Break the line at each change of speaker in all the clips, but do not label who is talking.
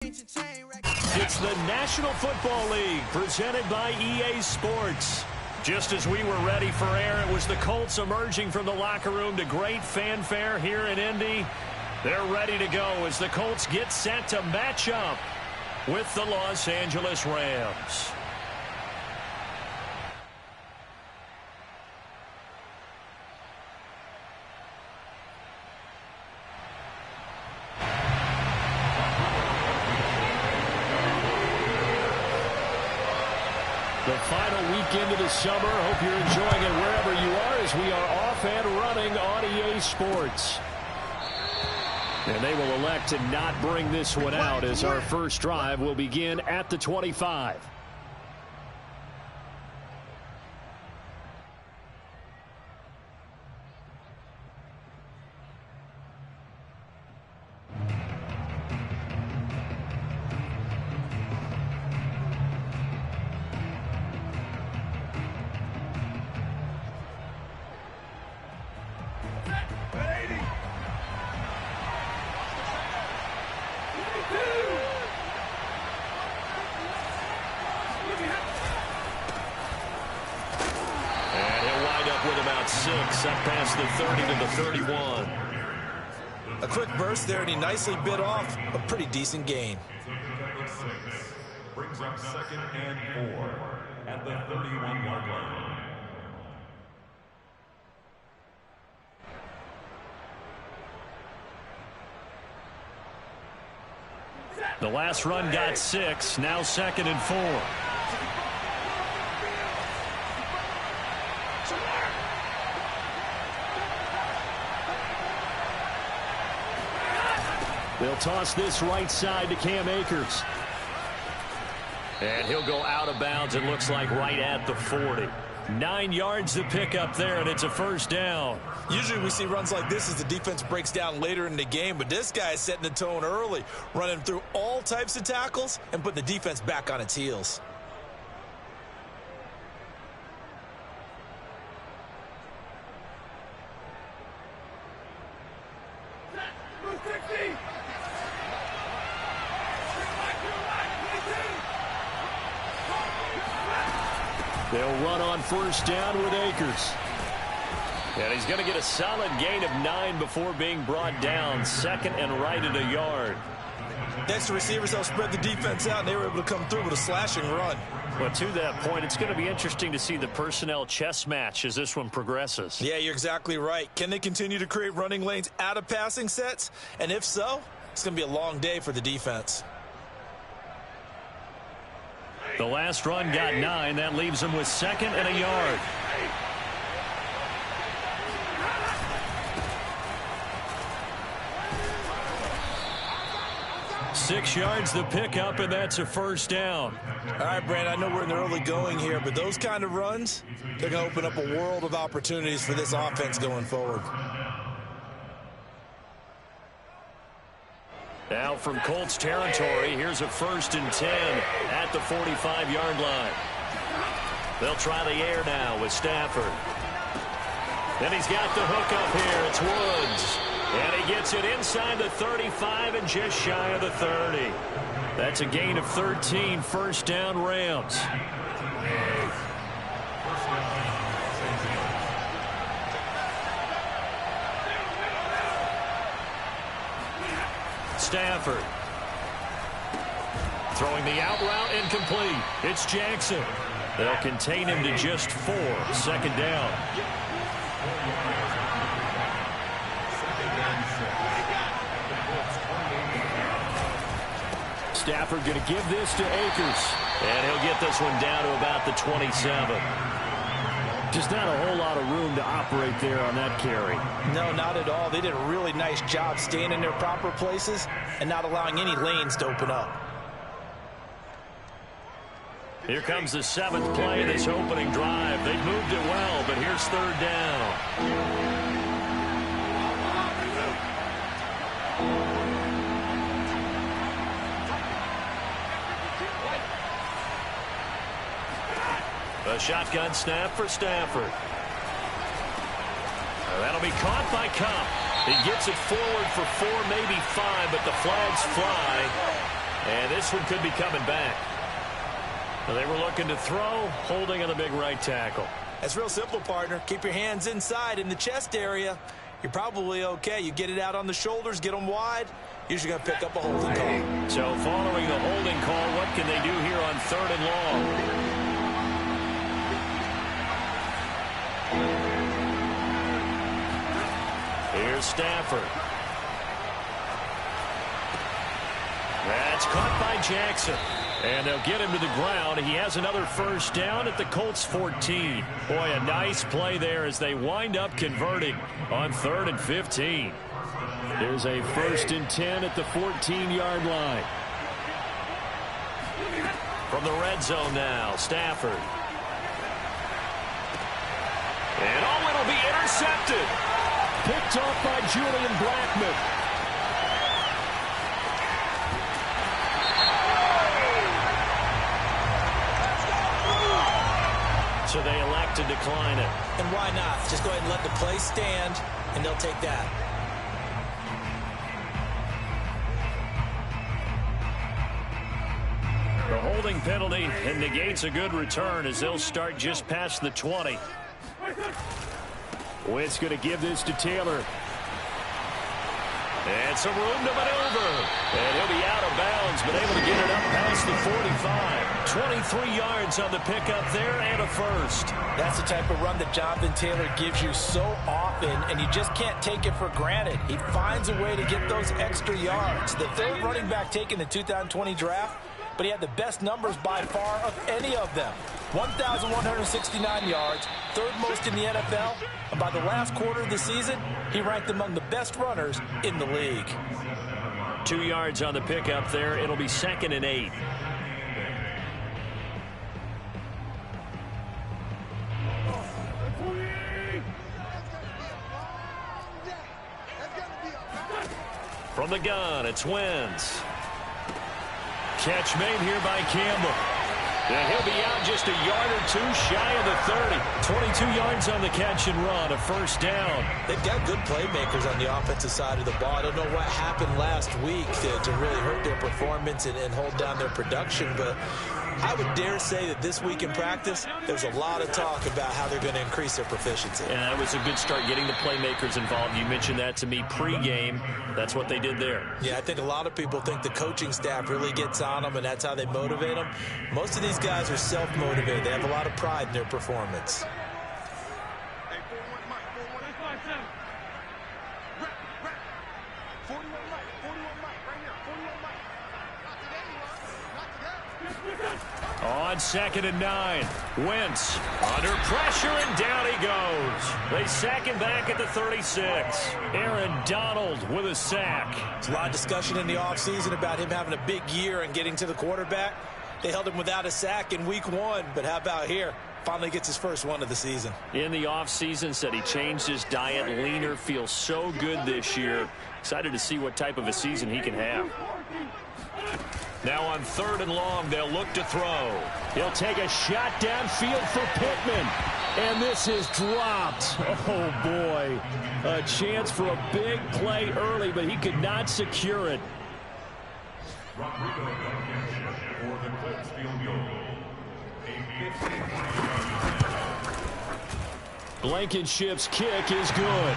It's the National Football League presented by EA Sports. Just as we were ready for air, it was the Colts emerging from the locker room to great fanfare here in Indy. They're ready to go as the Colts get set to match up with the Los Angeles Rams. The final weekend of the summer. Hope you're enjoying it wherever you are as we are off and running on EA Sports. And they will elect to not bring this one out as our first drive will begin at the 25. Up past the 30 to the 31.
A quick burst there, and he nicely bit off a pretty decent gain.
Brings up 2nd and 4 at the 31-yard line.
The last run got 6, now 2nd and 4. They'll toss this right side to Cam Akers. And he'll go out of bounds, it looks like right at the 40. 9 yards to pick up there, and it's a first down.
Usually we see runs like this as the defense breaks down later in the game, but this guy is setting the tone early, running through all types of tackles and putting the defense back on its heels.
They'll run on first down with Akers. And he's going to get a solid gain of 9 before being brought down. 2nd and right at a yard.
Extra receivers help spread the defense out, and they were able to come through with a slashing run.
But to that point, it's going to be interesting to see the personnel chess match as this one progresses.
Yeah, you're exactly right. Can they continue to create running lanes out of passing sets? And if so, it's going to be a long day for the defense.
The last run got 9. That leaves him with 2nd and a yard. Six yards the pickup, and that's a first down.
All right, Brandon, I know we're in the early going here, but those kind of runs, they're going to open up a world of opportunities for this offense going forward.
Now from Colts territory, here's a 1st and 10 at the 45-yard line. They'll try the air now with Stafford. Then he's got the hook up here. It's Woods. And he gets it inside the 35 and just shy of the 30. That's a gain of 13, first down Rams. Stafford. Throwing the out route incomplete. It's Jackson. They'll contain him to just 4. 2nd down. Stafford going to give this to Akers. And he'll get this one down to about the 27. Just not a whole lot of room to operate there on that carry.
No, not at all. They did a really nice job staying in their proper places and not allowing any lanes to open up.
Here comes the 7th play of this opening drive. They moved it well, but here's 3rd down. A shotgun snap for Stafford. That'll be caught by Cup. He gets it forward for 4, maybe 5, but the flags fly. And this one could be coming back. They were looking to throw, holding on the big right tackle.
That's real simple, partner. Keep your hands inside in the chest area. You're probably okay. You get it out on the shoulders, get them wide. Usually going to pick up a holding call.
So following the holding call, what can they do here on 3rd and long? Here's Stafford. That's caught by Jackson. And they'll get him to the ground. He has another first down at the Colts 14. Boy, a nice play there as they wind up converting on 3rd and 15. There's a 1st and 10 at the 14-yard line. From the red zone now, Stafford. And oh, it'll be intercepted. Picked off by Julian Blackmon. So they elect to decline it.
And why not? Just go ahead and let the play stand, and they'll take that.
The holding penalty and negates a good return as they'll start just past the 20. Witt's going to give this to Taylor. And some room to maneuver. And he'll be out of bounds, but able to get it up past the 45. 23 yards on the pickup there and a first.
That's the type of run that Jonathan Taylor gives you so often, and you just can't take it for granted. He finds a way to get those extra yards. The 3rd running back taken in the 2020 draft, but he had the best numbers by far of any of them. 1,169 yards, 3rd most in the NFL, and by the last quarter of the season, he ranked among the best runners in the league.
2 yards on the pickup there. It'll be 2nd and 8. From the gun, it's Wentz. Catch made here by Campbell. And he'll be out just a yard or two shy of the 30. 22 yards on the catch and run, a first down.
They've got good playmakers on the offensive side of the ball. I don't know what happened last week to really hurt their performance and hold down their production, but I would dare say that this week in practice, there's a lot of talk about how they're going to increase their proficiency.
And that was a good start getting the playmakers involved. You mentioned that to me pregame. That's what they did there.
Yeah, I think a lot of people think the coaching staff really gets on them, and that's how they motivate them. Most of these guys are self-motivated. They have a lot of pride in their performance.
On 2nd and 9, Wentz under pressure, and down he goes. They sack him back at the 36. Aaron Donald with a sack.
There's a lot of discussion in the offseason about him having a big year and getting to the quarterback. They held him without a sack in week 1, but how about here? Finally gets his first one of the season.
In the offseason, said he changed his diet, leaner, feels so good this year. Excited to see what type of a season he can have. Now on 3rd and long, they'll look to throw. He'll take a shot downfield for Pittman. And this is dropped. Oh, boy. A chance for a big play early, but he could not secure it.
For the Colts field goal. A 15-yard.
Blankenship's kick is good.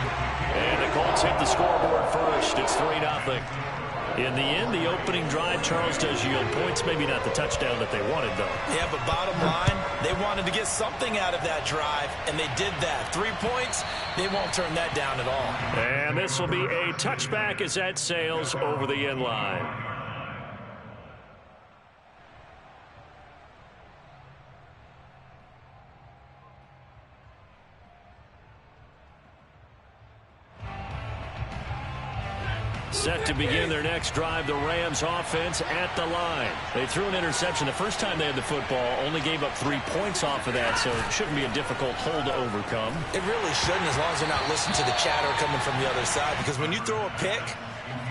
And the Colts hit the scoreboard first. It's 3-0. In the end, the opening drive, Charles, does yield points. Maybe not the touchdown that they wanted, though.
Yeah, but bottom line, they wanted to get something out of that drive, and they did that. 3 points, they won't turn that down at all.
And this will be a touchback as that sails over the end line. Set to begin their next drive, the Rams offense at the line. They threw an interception the first time they had the football, only gave up 3 points off of that, so it shouldn't be a difficult hole to overcome.
It really shouldn't, as long as they're not listening to the chatter coming from the other side, because when you throw a pick,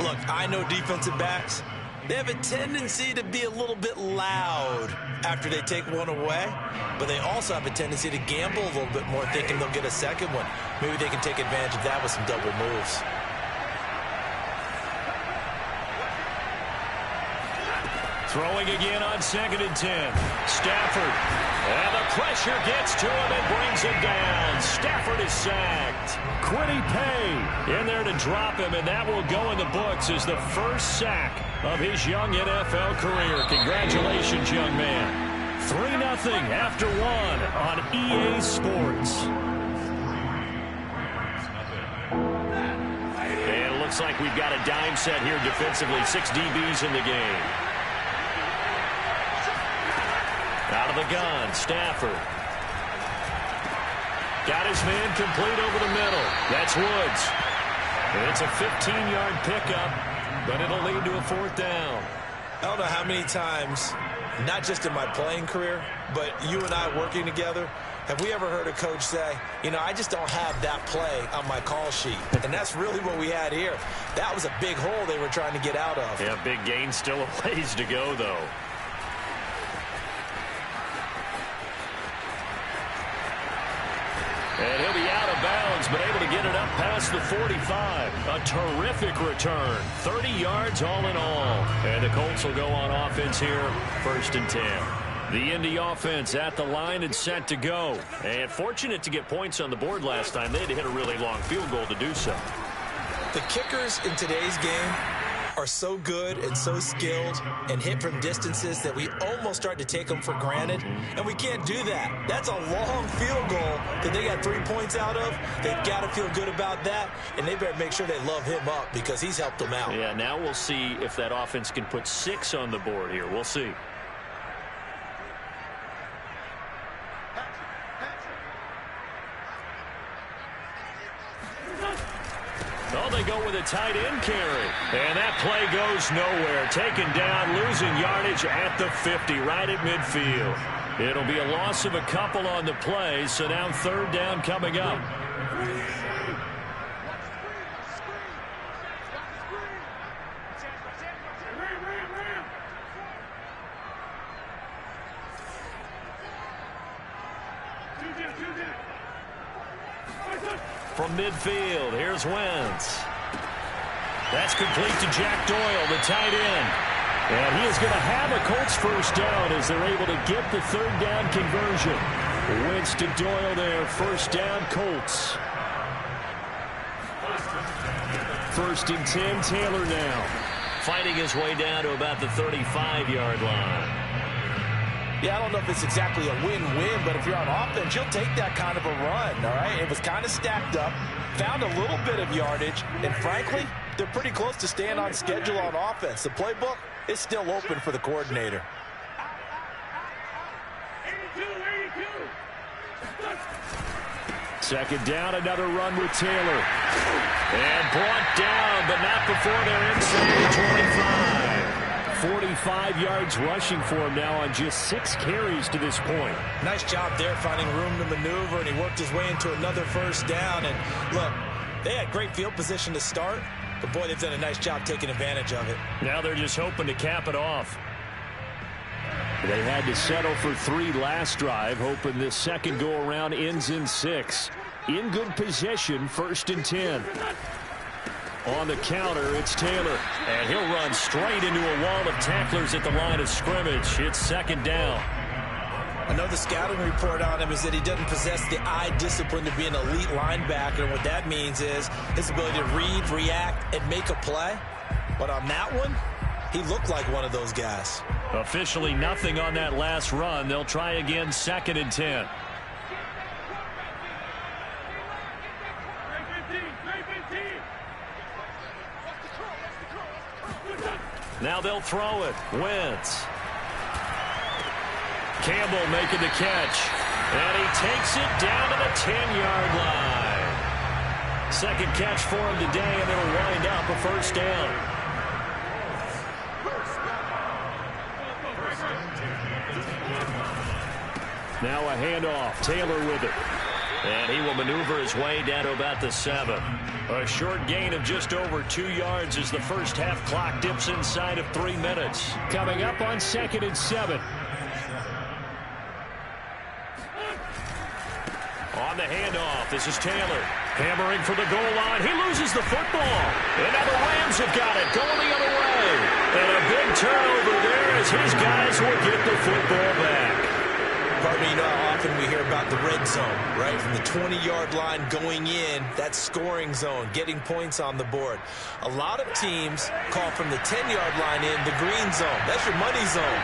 look, I know defensive backs, they have a tendency to be a little bit loud after they take one away, but they also have a tendency to gamble a little bit more, thinking they'll get a second one. Maybe they can take advantage of that with some double moves.
Throwing again on 2nd and 10. Stafford. And the pressure gets to him and brings him down. Stafford is sacked. Quiddy Pay in there to drop him, and that will go in the books as the first sack of his young NFL career. Congratulations, young man. 3-0 after 1 on EA Sports. And it looks like we've got a dime set here defensively. 6 DBs in the game. Out of the gun, Stafford. Got his man complete over the middle. That's Woods. And it's a 15-yard pickup, but it'll lead to a 4th down.
I don't know how many times, not just in my playing career, but you and I working together, have we ever heard a coach say, you know, I just don't have that play on my call sheet. And that's really what we had here. That was a big hole they were trying to get out of.
Yeah, big gain, still a ways to go, though. And he'll be out of bounds, but able to get it up past the 45. A terrific return. 30 yards all in all. And the Colts will go on offense here, 1st and 10. The Indy offense at the line and set to go. And fortunate to get points on the board last time. They had to hit a really long field goal to do so.
The kickers in today's game are so good and so skilled and hit from distances that we almost start to take them for granted, and we can't do that. That's a long field goal that they got 3 points out of. They've got to feel good about that, and they better make sure they love him up because he's helped them out.
Yeah, now we'll see if that offense can put 6 on the board here. We'll see. Oh, they go with a tight end carry. And that play goes nowhere. Taken down, losing yardage at the 50, right at midfield. It'll be a loss of a couple on the play, so now 3rd down coming up. From midfield, here's Wentz. That's complete to Jack Doyle, the tight end. And he is going to have a Colts 1st down as they're able to get the 3rd down conversion. Wentz to Doyle there, 1st down Colts. 1st and 10, Taylor now. Fighting his way down to about the 35-yard line.
Yeah, I don't know if it's exactly a win-win, but if you're on offense, you'll take that kind of a run, all right? It was kind of stacked up, found a little bit of yardage, and frankly, they're pretty close to staying on schedule on offense. The playbook is still open for the coordinator.
2nd down, another run with Taylor. And brought down, but not before they're inside the 25. 45 yards rushing for him now on just 6 carries to this point.
Nice job there finding room to maneuver, and he worked his way into another 1st down. And look, they had great field position to start, but boy, they've done a nice job taking advantage of it.
Now they're just hoping to cap it off. They had to settle for 3 last drive, hoping this second go-around ends in 6. In good position, 1st and 10. On the counter, it's Taylor. And he'll run straight into a wall of tacklers at the line of scrimmage. It's 2nd down.
I know the scouting report on him is that he doesn't possess the eye discipline to be an elite linebacker. And what that means is his ability to read, react, and make a play. But on that one, he looked like one of those guys.
Officially nothing on that last run. They'll try again, 2nd and 10. Now they'll throw it. Wentz. Campbell making the catch. And he takes it down to the 10-yard line. 2nd catch for him today, and it'll wind up a 1st down. Now a handoff. Taylor with it. And he will maneuver his way down to about the 7. A short gain of just over 2 yards as the first half clock dips inside of 3 minutes. Coming up on 2nd and 7. On the handoff, this is Taylor. Hammering for the goal line. He loses the football. And now the Rams have got it. Going the other way. And a big turnover there as his guys will get the football back.
Pardon me, you know how often we hear about the red zone, right? From the 20-yard line going in, that scoring zone, getting points on the board. A lot of teams call from the 10-yard line in the green zone. That's your money zone.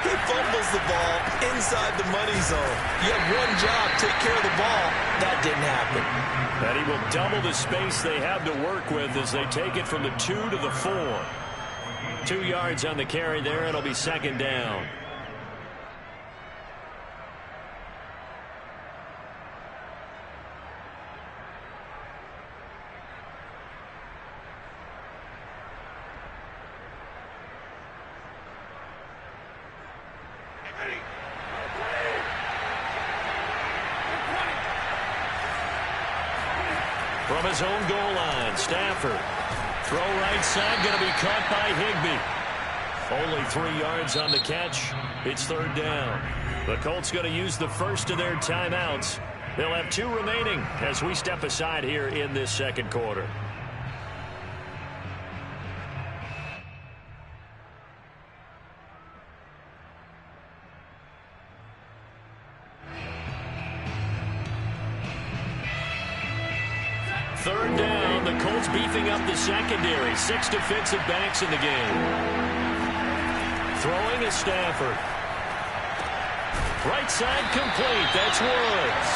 He fumbles the ball inside the money zone. You have one job, take care of the ball. That didn't happen.
And he will double the space they have to work with as they take it from the 2 to the 4. 2 yards on the carry there. It'll be second down. From his own goal line, Stafford. Throw right side, going to be caught by Higbee. Only 3 yards on the catch. It's third down. The Colts going to use the first of their timeouts. They'll have 2 remaining as we step aside here in this second quarter. Third down, the Colts beefing up the secondary. 6 defensive backs in the game. Throwing is Stafford. Right side complete. That's Woods.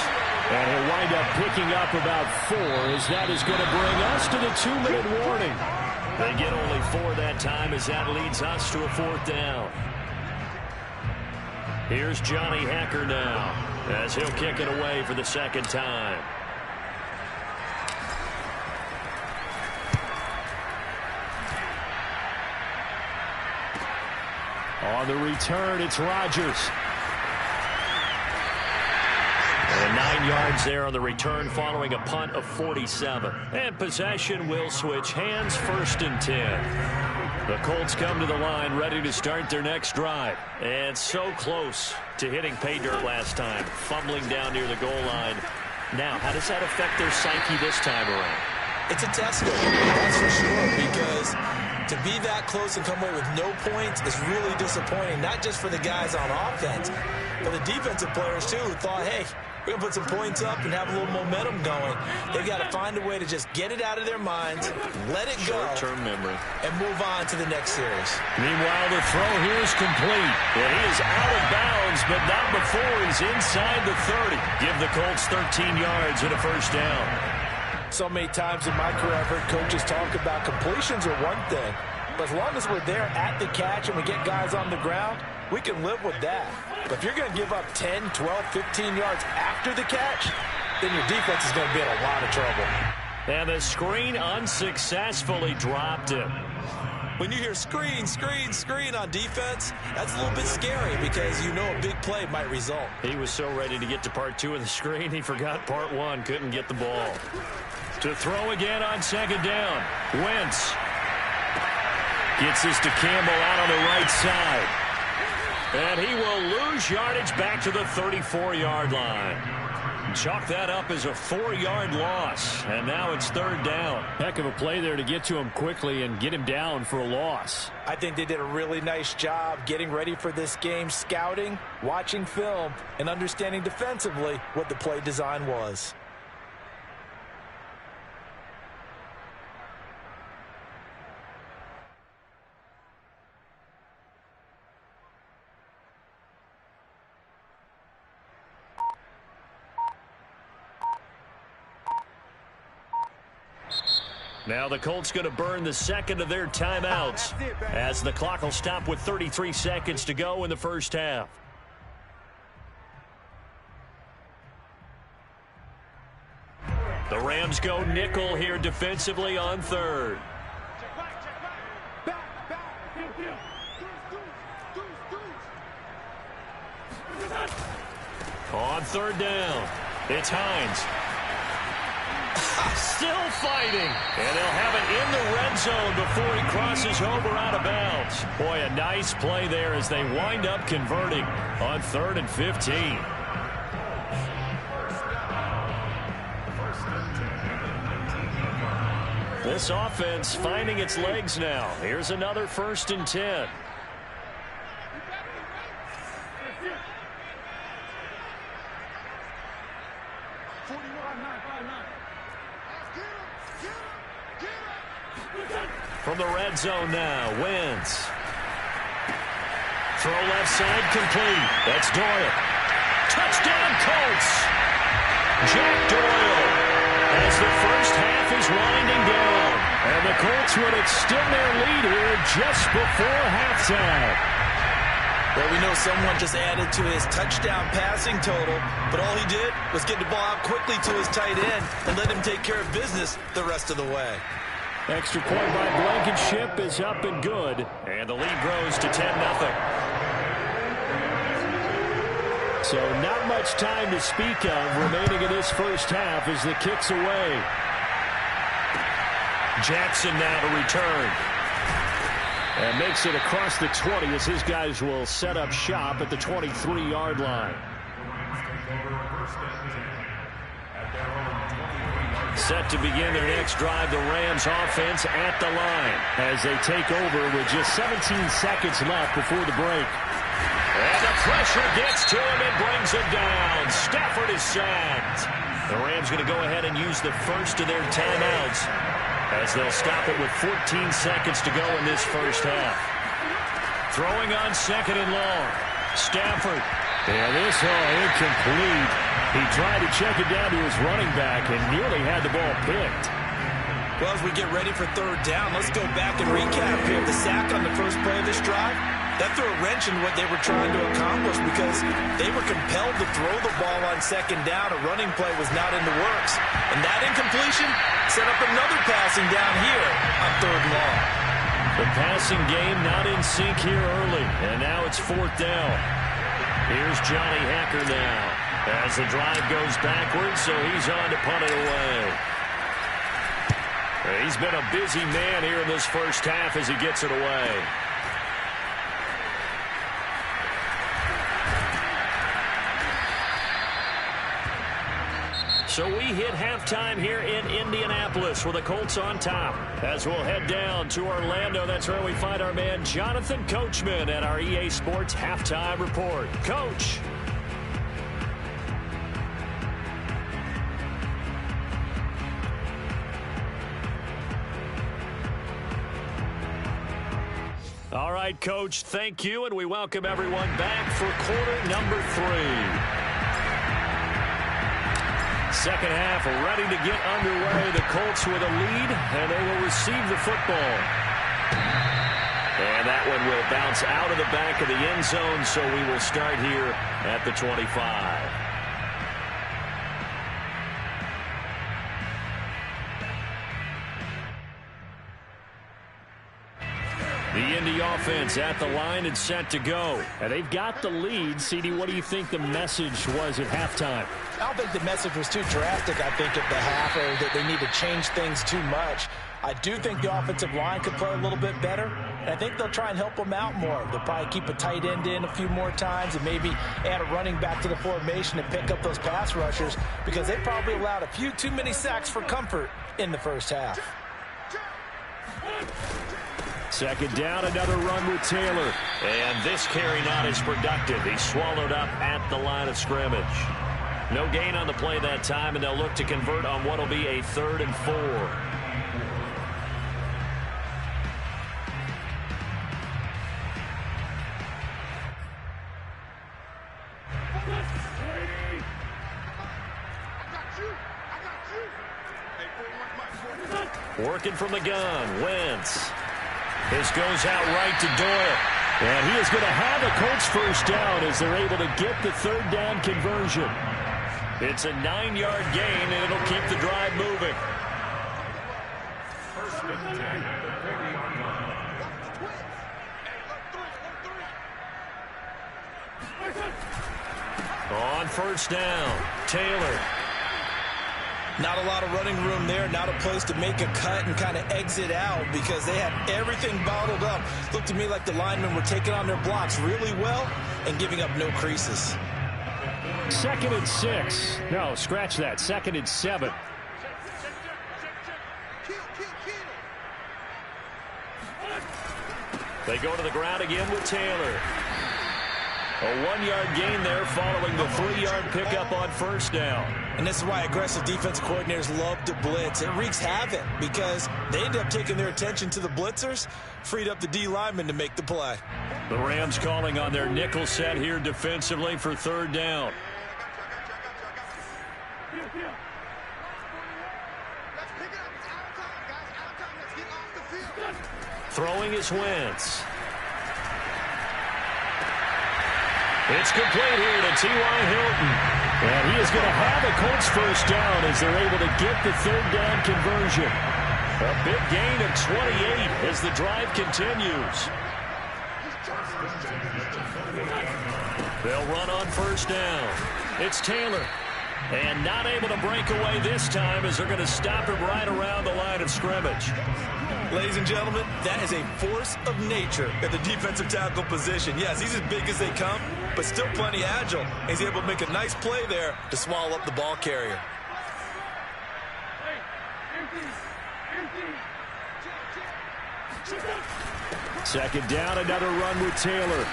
And he'll wind up picking up about 4 as that is going to bring us to the 2-minute warning. They get only 4 that time as that leads us to a 4th down. Here's Johnny Hacker now as he'll kick it away for the second time. On the return, it's Rodgers. And 9 yards there on the return following a punt of 47. And possession will switch hands, 1st and 10. The Colts come to the line ready to start their next drive. And so close to hitting pay dirt last time, fumbling down near the goal line. Now, how does that affect their psyche this time around?
It's a test, that's for sure, because to be that close and come away with no points is really disappointing, not just for the guys on offense, but the defensive players, too, who thought, hey, we're going to put some points up and have a little momentum going. They've got to find a way to just get it out of their minds, let it go,
short-term memory,
and move on to the next series.
Meanwhile, the throw here is complete. And he is out of bounds, but not before he's inside the 30. Give the Colts 13 yards and a 1st down.
So many times in my career, I've heard coaches talk about completions are one thing, but as long as we're there at the catch and we get guys on the ground, we can live with that. But if you're going to give up 10, 12, 15 yards after the catch, then your defense is going to be in a lot of trouble.
And the screen unsuccessfully dropped him.
When you hear screen, screen, screen on defense, that's a little bit scary because you know a big play might result.
He was so ready to get to part 2 of the screen, he forgot part 1, couldn't get the ball. To throw again on second down. Wentz gets this to Campbell out on the right side. And he will lose yardage back to the 34-yard line. Chalk that up as a 4-yard loss. And now it's third down. Heck of a play there to get to him quickly and get him down for a loss.
I think they did a really nice job getting ready for this game, scouting, watching film, and understanding defensively what the play design was.
Now the Colts going to burn the second of their timeouts as the clock will stop with 33 seconds to go in the first half. The Rams go nickel here defensively on third. On third down, it's Hines. Still fighting. And they'll have it in the red zone before he crosses over out of bounds. Boy, a nice play there as they wind up converting on 3rd and 15. This offense finding its legs now. Here's another 1st and 10. From the red zone now, Wentz. Throw left side complete. That's Doyle. Touchdown, Colts. Jack Doyle as the first half is winding down. And the Colts would extend their lead here just before halftime.
Well, we know someone just added to his touchdown passing total, but all he did was get the ball out quickly to his tight end and let him take care of business the rest of the way.
Extra point by Blankenship is up and good. And the lead grows to 10-0. So not much time to speak of remaining in this first half as the kick's away. Jackson now to return. And makes it across the 20 as his guys will set up shop at the 23-yard line. Set to begin their next drive, the Rams offense at the line as they take over with just 17 seconds left before the break. And the pressure gets to him and brings him down. Stafford is sacked. The Rams going to go ahead and use the first of their timeouts as they'll stop it with 14 seconds to go in this first half. Throwing on 2nd and long. Stafford. And this incomplete. He tried to check it down to his running back and nearly had the ball picked.
Well, as we get ready for 3rd down, let's go back and recap here. The sack on the first play of this drive, that threw a wrench in what they were trying to accomplish because they were compelled to throw the ball on 2nd down. A running play was not in the works. And that incompletion set up another passing down here on 3rd and long.
The passing game not in sync here early. And now it's 4th down. Here's Johnny Hacker now as the drive goes backwards, so he's on to punt it away. He's been a busy man here in this first half as he gets it away. So we hit halftime here in Indianapolis with the Colts on top. As we'll head down to Orlando, that's where we find our man Jonathan Coachman at our EA Sports Halftime Report. Coach. All right, Coach, thank you, and we welcome everyone back for quarter number 3. Second half ready to get underway. The Colts with a lead, and they will receive the football. And that one will bounce out of the back of the end zone, so we will start here at the 25. The Indy offense at the line and set to go. And they've got the lead. CD, what do you think the message was at halftime?
I don't think the message was too drastic, I think, at the half, or that they need to change things too much. I do think the offensive line could play a little bit better, and I think they'll try and help them out more. They'll probably keep a tight end in a few more times and maybe add a running back to the formation and pick up those pass rushers because they probably allowed a few too many sacks for comfort in the first half.
Second down, another run with Taylor. And this carry not as productive. He's swallowed up at the line of scrimmage. No gain on the play that time, and they'll look to convert on what will be a 3rd and 4. Working from the gun, Wentz. This goes out right to Doyle. And he is going to have a Colts first down as they're able to get the 3rd down conversion. It's a 9-yard gain, and it'll keep the drive moving. On first down, Taylor.
Not a lot of running room there, not a place to make a cut and kind of exit out because they had everything bottled up. Looked to me like the linemen were taking on their blocks really well and giving up no creases.
2nd and 6. No, scratch that. 2nd and 7. They go to the ground again with Taylor. A 1-yard gain there following the 3-yard pickup on first down.
And this is why aggressive defensive coordinators love to blitz. It wreaks havoc because they end up taking their attention to the blitzers, freed up the D lineman to make the play.
The Rams calling on their nickel set here defensively for third down. Throwing is Wentz. It's complete here to T.Y. Hilton. And he is going to have a Colts first down as they're able to get the third down conversion. A big gain of 28 as the drive continues. They'll run on first down. It's Taylor. And not able to break away this time as they're going to stop him right around the line of scrimmage.
Ladies and gentlemen, that is a force of nature at the defensive tackle position. Yes, he's as big as they come, but still plenty agile. He's able to make a nice play there to swallow up the ball carrier.
Second down, another run with Taylor.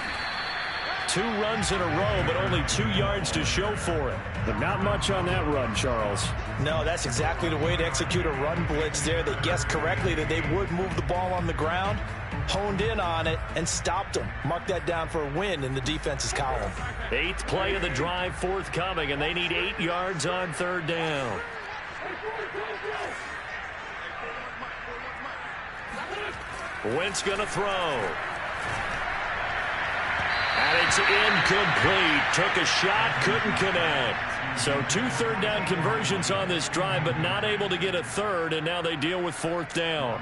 2 runs in a row, but only 2 yards to show for it. But not much on that run, Charles.
No, that's exactly the way to execute a run blitz there. They guessed correctly that they would move the ball on the ground, honed in on it, and stopped them. Mark that down for a win in the defense's column.
8th play of the drive forthcoming, and they need 8 yards on third down. Wentz going to throw. And it's incomplete. Took a shot, couldn't connect. So 2 third down conversions on this drive, but not able to get a third, and now they deal with fourth down.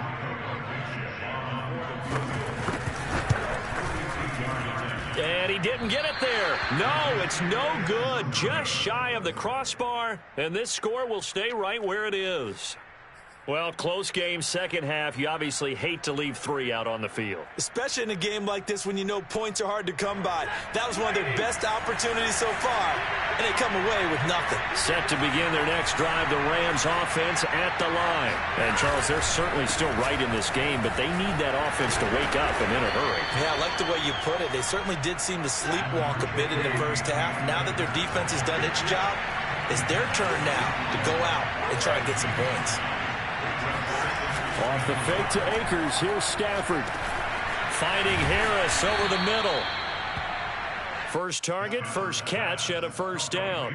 And he didn't get it there. No, it's no good. Just shy of the crossbar, and this score will stay right where it is. Well, close game, second half. You obviously hate to leave 3 out on the field.
Especially in a game like this when you know points are hard to come by. That was one of their best opportunities so far, and they come away with nothing.
Set to begin their next drive, the Rams offense at the line. And, Charles, they're certainly still right in this game, but they need that offense to wake up and in a hurry.
Yeah, I like the way you put it. They certainly did seem to sleepwalk a bit in the first half. Now that their defense has done its job, it's their turn now to go out and try and get some points.
Off the fake to Akers, here's Stafford. Finding Harris over the middle. First target, first catch at a first down.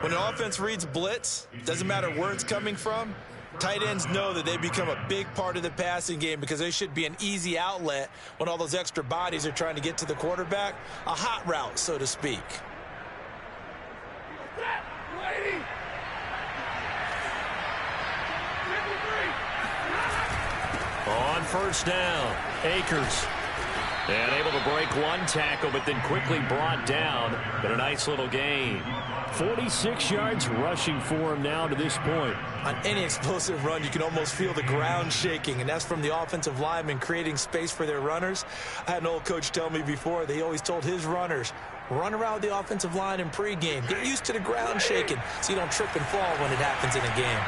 When an offense reads blitz, doesn't matter where it's coming from, tight ends know that they become a big part of the passing game because they should be an easy outlet when all those extra bodies are trying to get to the quarterback. A hot route, so to speak.
On first down, Akers. And able to break one tackle, but then quickly brought down. But a nice little gain. 46 yards rushing for him now to this point.
On any explosive run, you can almost feel the ground shaking, and that's from the offensive linemen creating space for their runners. I had an old coach tell me before, they always told his runners, run around the offensive line in pregame. Get used to the ground shaking so you don't trip and fall when it happens in a game.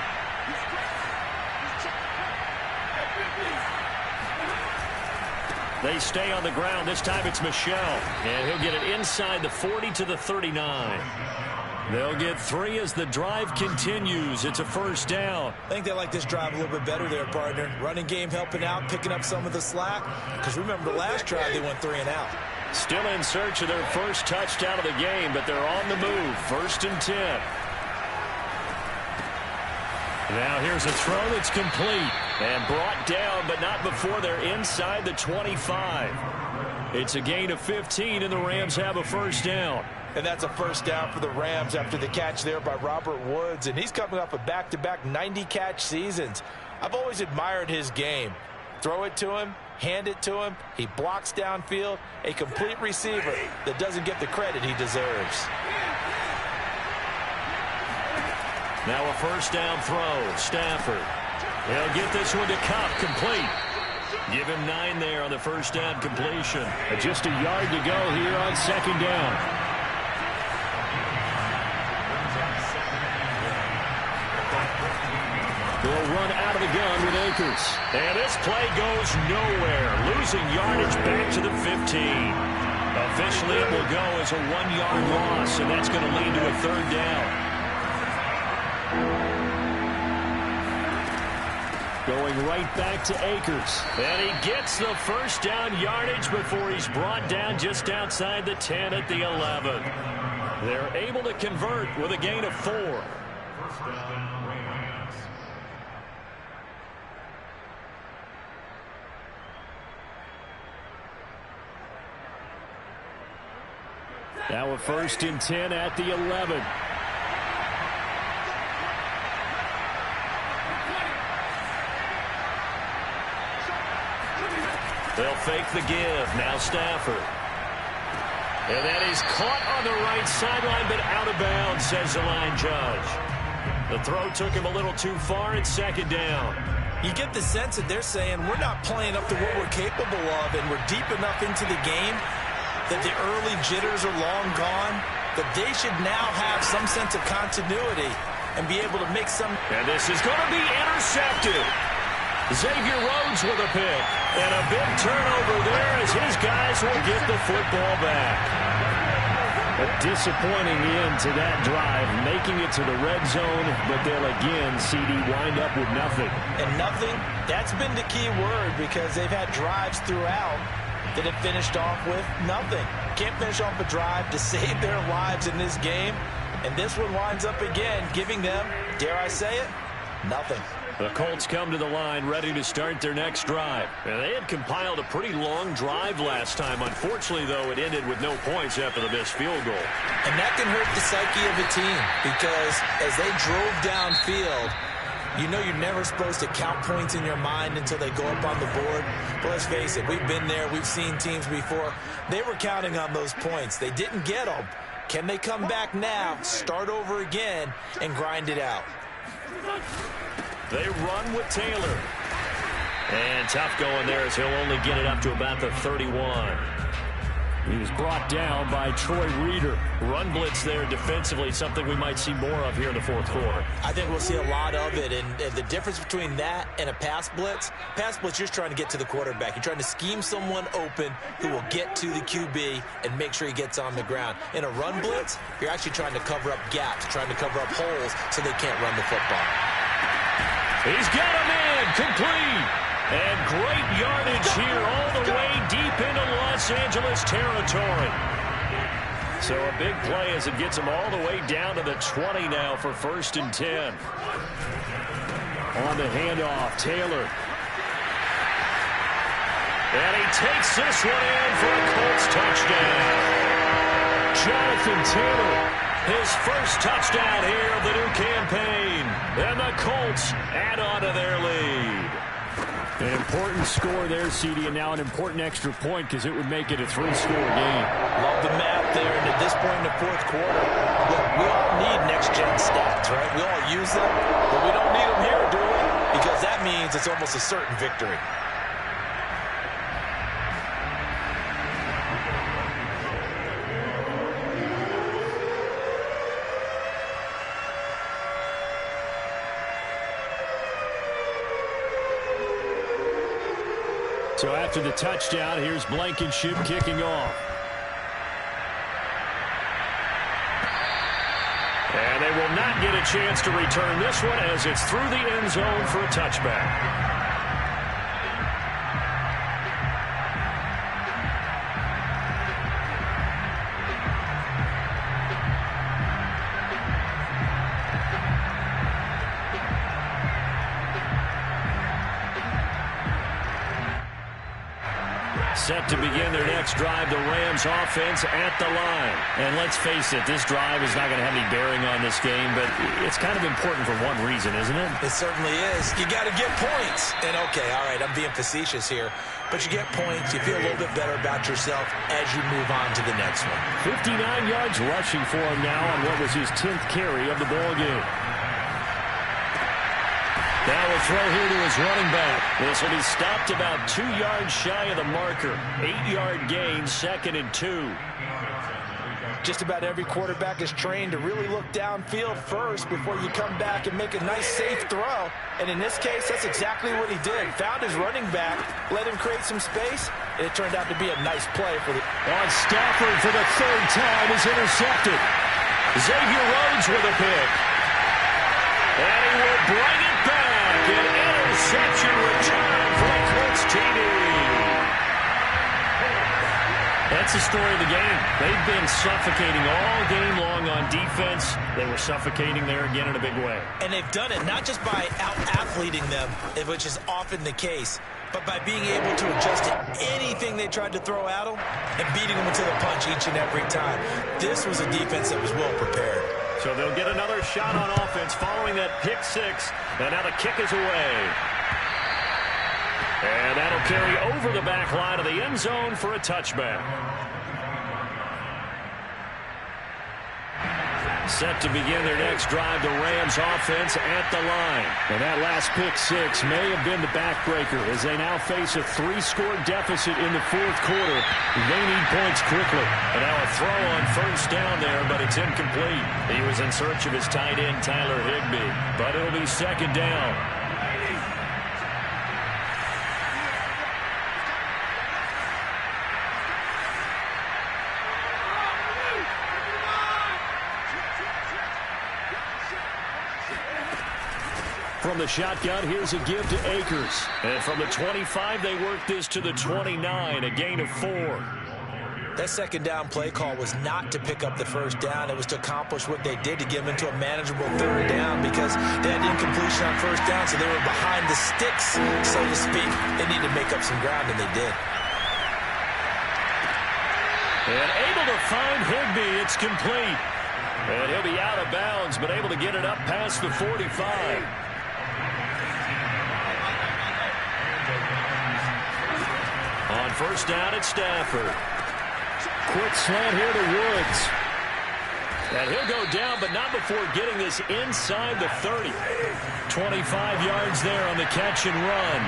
They stay on the ground. This time it's Michel. And he'll get it inside the 40 to the 39. They'll get 3 as the drive continues. It's a first down.
I think they like this drive a little bit better there, partner. Running game helping out, picking up some of the slack. Because remember, the last drive they went 3 and out.
Still in search of their first touchdown of the game, but they're on the move. First and 10. Now here's a throw that's complete and brought down, but not before they're inside the 25. It's a gain of 15, and the Rams have a first down.
And that's a first down for the Rams after the catch there by Robert Woods. And he's coming off a back-to-back 90-catch seasons. I've always admired his game. Throw it to him, hand it to him. He blocks downfield. A complete receiver that doesn't get the credit he deserves.
Now a first down throw. Stafford. He'll get this one to Cup, complete. Give him 9 there on the first down completion. Just a yard to go here on second down. They'll run
run out of the gun with Akers.
And this play goes nowhere, losing yardage back to the 15. Officially, it will go as a 1-yard loss, and that's going to lead to a 3rd down.
Going right back to Akers.
And he gets the 1st down yardage before he's brought down just outside the 10 at the 11. They're able to convert with a gain of 4.
First down, Rams.
Now a 1st and 10 at the 11.
They'll fake the give. Now Stafford. And that is caught on the right sideline, but out of bounds, says the line judge. The throw took him a little too far. It's 2nd down.
You get the sense that they're saying we're not playing up to what we're capable of, and we're deep enough into the game that the early jitters are long gone, that they should now have some sense of continuity and be able to make some.
And this is going to be intercepted. Xavier Rhodes with a pick. And a big turnover there as his guys will get the football back.
A disappointing end to that drive, making it to the red zone, but they'll again, CD, wind up with nothing.
And nothing, that's been the key word, because they've had drives throughout that have finished off with nothing. Can't finish off a drive to save their lives in this game. And this one winds up again, giving them, dare I say it, nothing.
The Colts come to the line ready to start their next drive. And they had compiled a pretty long drive last time. Unfortunately, though, it ended with no points after the missed field goal.
And that can hurt the psyche of a team, because as they drove downfield, you know you're never supposed to count points in your mind until they go up on the board. But let's face it, we've been there. We've seen teams before. They were counting on those points. They didn't get them. Can they come back now, start over again, and grind it out?
They run with Taylor. And tough going there as he'll only get it up to about the 31.
He was brought down by Troy Reeder.
Run blitz there defensively, something we might see more of here in the 4th quarter.
I think we'll see a lot of it, and the difference between that and a pass blitz, you're just trying to get to the quarterback. You're trying to scheme someone open who will get to the QB and make sure he gets on the ground. In a run blitz, you're actually trying to cover up gaps, trying to cover up holes so they can't run the football.
He's got him in, complete. And great yardage here all the way deep into Los Angeles territory. So a big play as it gets him all the way down to the 20 now for 1st and 10.
On the handoff, Taylor.
And he takes this one in for a Colts touchdown. Jonathan Taylor, his first touchdown here of the new campaign. And the Colts add on to their lead.
An important score there, CD, and now an important extra point because it would make it a 3-score game.
Love the math there, and at this point in the 4th quarter, look, we all need next-gen stats, right? We all use them, but we don't need them here, do we? Because that means it's almost a certain victory.
So after the touchdown, here's Blankenship kicking off.
And they will not get a chance to return this one as it's through the end zone for a touchback. Set to begin their next drive, the Rams offense at the line.
And let's face it, this drive is not going to have any bearing on this game, but it's kind of important for one reason, isn't it?
It certainly is. You got to get points. And okay, all right, I'm being facetious here, but you get points, you feel a little bit better about yourself as you move on to the next one.
59 yards rushing for him now on what was his 10th carry of the ball game.
Now a throw here to his running back. This will be stopped about 2 yards shy of the marker. 8-yard gain, 2nd and 2.
Just about every quarterback is trained to really look downfield first before you come back and make a nice, safe throw. And in this case, that's exactly what he did. Found his running back, let him create some space, and it turned out to be a nice play for the...
On Stafford for the third time is intercepted.
Xavier Rhodes with a pick. And he will bring it back. An interception return for Eclipse TV. That's the story of the game. They've been suffocating all game long on defense. They were suffocating there again in a big way.
And they've done it not just by out-athleting them, which is often the case, but by being able to adjust to anything they tried to throw at them and beating them to the punch each and every time. This was a defense that was well prepared.
So they'll get another shot on offense following that pick six. And now the kick is away. And that'll carry over the back line of the end zone for a touchback. Set to begin their next drive, the Rams offense at the line.
And that last pick six may have been the backbreaker as they now face a 3-score deficit in the fourth quarter. They need points quickly.
And now a throw on first down there, but it's incomplete. He was in search of his tight end, Tyler Higbee. But it'll be second down.
From the shotgun, here's a give to Akers.
And from the 25, they work this to the 29, a gain of 4.
That second down play call was not to pick up the first down. It was to accomplish what they did to get them into a manageable third down because they had incompletion on first down, so they were behind the sticks, so to speak. They needed to make up some ground, and they did.
And able to find Higbee. It's complete. And he'll be out of bounds, but able to get it up past the 45. On first down at Stafford.
Quick slant here to Woods.
And he'll go down, but not before getting this inside the 30. 25 yards there on the catch and run.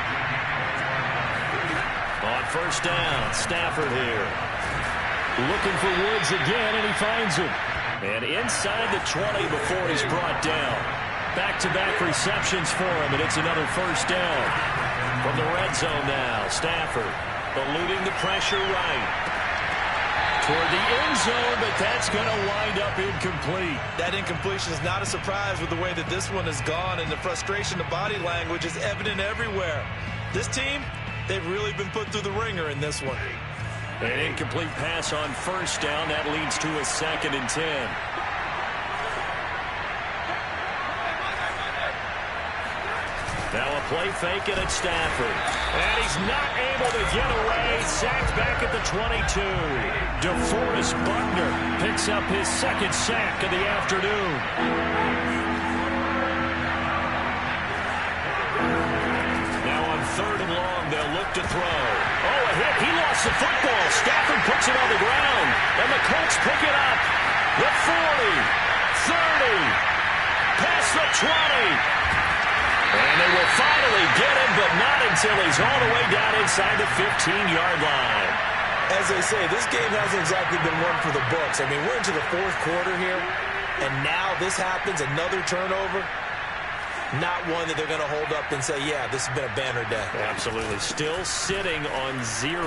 On first down, Stafford here.
Looking for Woods again, and he finds him.
And inside the 20 before he's brought down. Back-to-back receptions for him, and it's another first down. From the red zone now, Stafford eluding the pressure right. Toward the end zone, but that's going to wind up incomplete.
That incompletion is not a surprise with the way that this one has gone, and the frustration, the body language is evident everywhere. This team, they've really been put through the ringer in this one.
An incomplete pass on first down. That leads to a 2nd and 10. Now a play fake it at Stafford. And he's not able to get away. Sacked back at the 22. DeForest Buckner picks up his 2nd sack of the afternoon. Now on 3rd and long, they'll look to throw. Oh, a hit. He lost the football. Stafford puts it on the ground. And the Colts pick it up. The 40, 30, past the 20. And they will finally get him, but not until he's all the way down inside the 15-yard line.
As they say, this game hasn't exactly been one for the books. I mean, we're into the fourth quarter here, and now this happens, another turnover. Not one that they're going to hold up and say, yeah, this has been a banner day.
Absolutely. Still sitting on 0.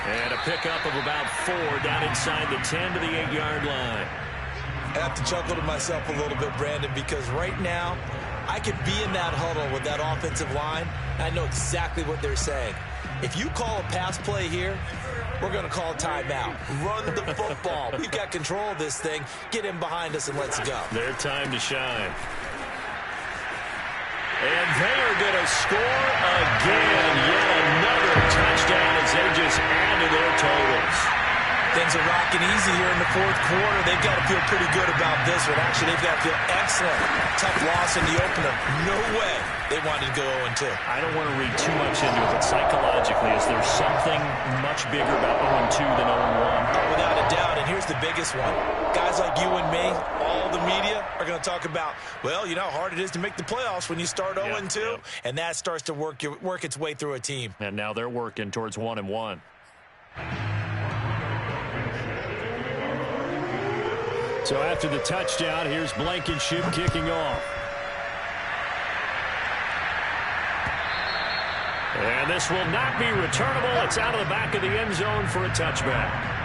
And a pickup of about 4 down inside the 10 to the 8-yard line.
I have to chuckle to myself a little bit, Brandon, because right now, I could be in that huddle with that offensive line, and I know exactly what they're saying. If you call a pass play here, we're going to call a timeout. Run the football. We've got control of this thing. Get in behind us and let's go.
Their time to shine. And they are going to score again. Yet another touchdown as they just add to their totals.
Things are rocking easy here in the fourth quarter. They've got to feel pretty good about this one. Actually, they've got to feel excellent. Tough loss in the opener. No way they wanted to go 0-2.
I don't want to read too much into it, but psychologically, is there something much bigger about 0-2 than 0-1?
Without a doubt, and here's the biggest one. Guys like you and me, all the media, are going to talk about, well, you know how hard it is to make the playoffs when you start 0-2, and that starts to work its way through a team.
And now they're working towards 1-1.
So after the touchdown, here's Blankenship kicking off.
And this will not be returnable. It's out of the back of the end zone for a touchback.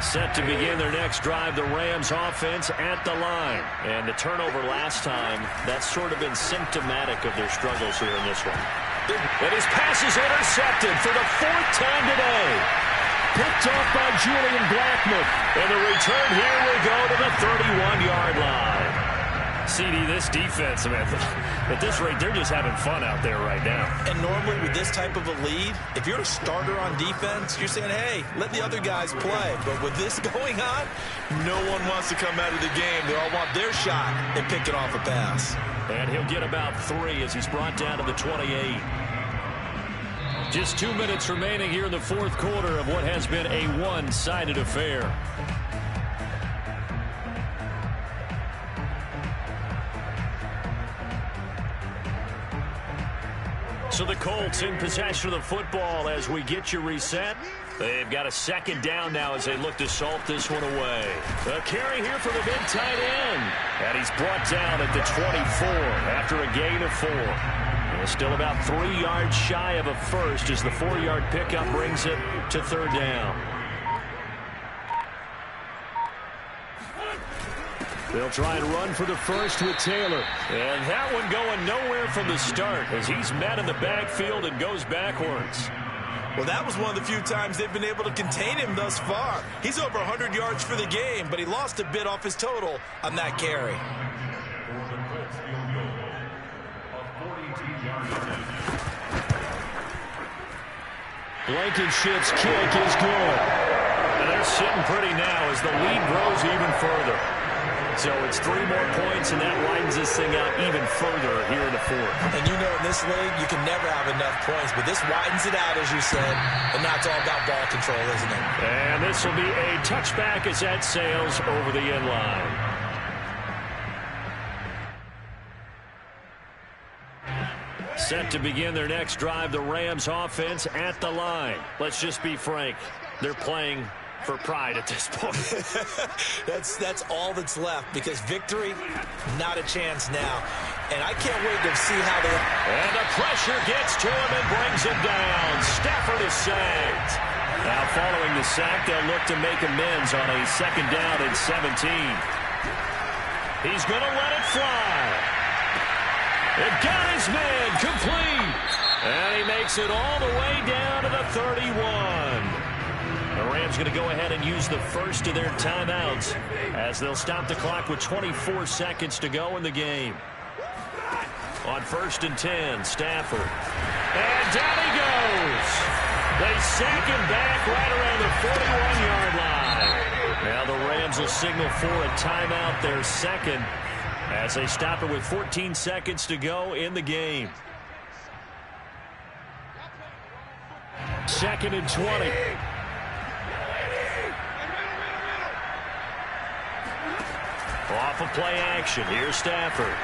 Set to begin their next drive, the Rams offense at the line. And the turnover last time, that's sort of been symptomatic of their struggles here in this one. And his pass is intercepted for the 4th time today.
Picked off by Julian Blackmon.
And the return here will go to the 31-yard line. CD, this defense, man, at this rate, they're just having fun out there right now.
And normally with this type of a lead, if you're a starter on defense, you're saying, hey, let the other guys play. But with this going on, no one wants to come out of the game. They all want their shot and picking off a pass.
And he'll get about 3 as he's brought down to the 28.
Just 2 minutes remaining here in the 4th quarter of what has been a one-sided affair.
So the Colts in possession of the football as we get you reset. They've got a 2nd down now as they look to salt this one away. A carry here for the big tight end. And he's brought down at the 24 after a gain of 4. And still about 3 yards shy of a first as the 4-yard pickup brings it to 3rd down.
They'll try and run for the first with Taylor.
And that one going nowhere from the start as he's met in the backfield and goes backwards.
Well, that was one of the few times they've been able to contain him thus far. He's over 100 yards for the game, but he lost a bit off his total on that carry.
Blankenship's kick is good.
And they're sitting pretty now as the lead grows even further. So it's 3 more points, and that widens this thing out even further here in the 4th.
And you know in this league, you can never have enough points, but this widens it out, as you said, and now it's all about ball control, isn't it?
And this will be a touchback as that sails over the end line. Set to begin their next drive, the Rams offense at the line. Let's just be frank, they're playing for pride at this point.
that's all that's left, because victory, not a chance now. And I can't wait to see how they...
And the pressure gets to him and brings him down. Stafford is sacked. Now following the sack, they'll look to make amends on a 2nd down and 17. He's going to let it fly. It got his man complete. And he makes it all the way down to the 31. The Rams going to go ahead and use the first of their timeouts as they'll stop the clock with 24 seconds to go in the game. On 1st and 10, Stafford. And down he goes. They sack him back right around the 41-yard line. Now the Rams will signal for a timeout, their 2nd, as they stop it with 14 seconds to go in the game.
2nd and 20.
Off of play action. Here's Stafford.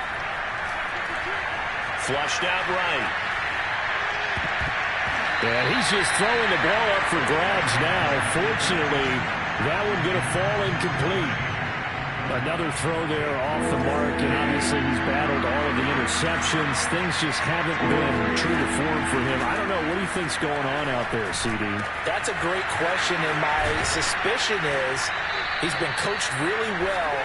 Flushed out right.
Yeah, he's just throwing the ball up for grabs now. Fortunately, that one going to fall incomplete. Another throw there off the mark, and obviously he's battled all of the interceptions. Things just haven't been true to form for him. I don't know. What do you think's going on out there, CD?
That's a great question, and my suspicion is he's been coached really well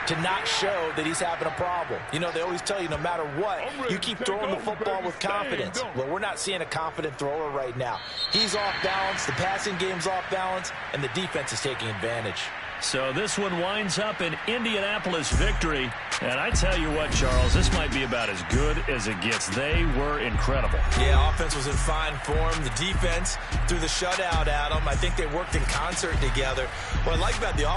to not show that he's having a problem. You know, they always tell you no matter what, you keep throwing the football with confidence. Well, we're not seeing a confident thrower right now. He's off balance, the passing game's off balance, and the defense is taking advantage.
So this one winds up an Indianapolis victory. And I tell you what, Charles, this might be about as good as it gets. They were incredible.
Yeah, offense was in fine form. The defense threw the shutout at them. I think they worked in concert together. What I like about the offense,